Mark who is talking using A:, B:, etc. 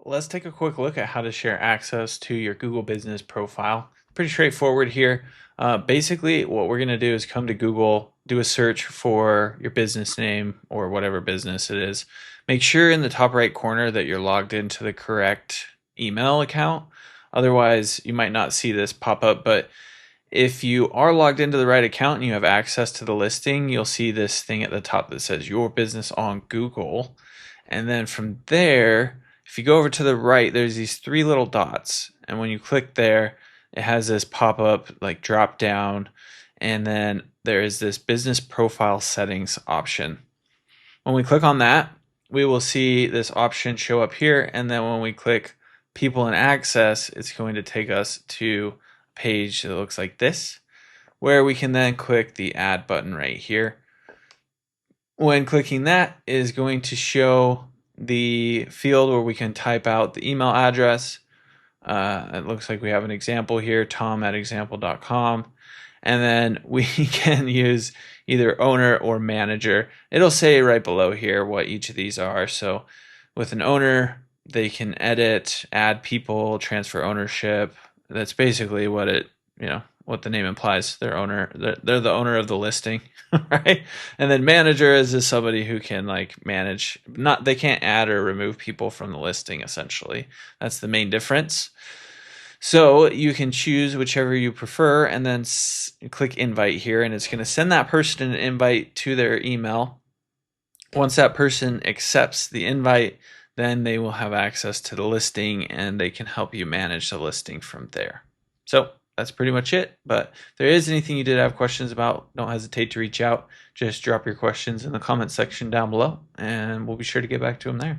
A: let's take a quick look at how to share access to your Google Business profile. Pretty straightforward here. Basically, what we're going to do is come to Google, do a search for your business name or whatever business it is. Make sure in the top right corner that you're logged into the correct email account. Otherwise, you might not see this pop up, but if you are logged into the right account and you have access to the listing, you'll see this thing at the top that says your business on Google. And then from there, if you go over to the right, there's these three little dots. And when you click there, it has this pop up like drop down. And then there is this business profile settings option. When we click on that, we will see this option show up here. And then when we click people and access, it's going to take us to page that looks like this, where we can then click the add button right here. When clicking that, it is going to show the field where we can type out the email address. It looks like we have an example here, tom@example.com, and then we can use either owner or manager. It'll say right below here what each of these are. So with an owner, they can edit, add people, transfer ownership. That's basically what what the name implies. They're the owner of the listing, right? And then manager is just somebody who can like manage, they can't add or remove people from the listing essentially. That's the main difference. So you can choose whichever you prefer and then click invite here, and it's going to send that person an invite to their email. Once that person accepts the invite, then they will have access to the listing and they can help you manage the listing from there. So that's pretty much it. But if there is anything you did have questions about, don't hesitate to reach out. Just drop your questions in the comment section down below and we'll be sure to get back to them there.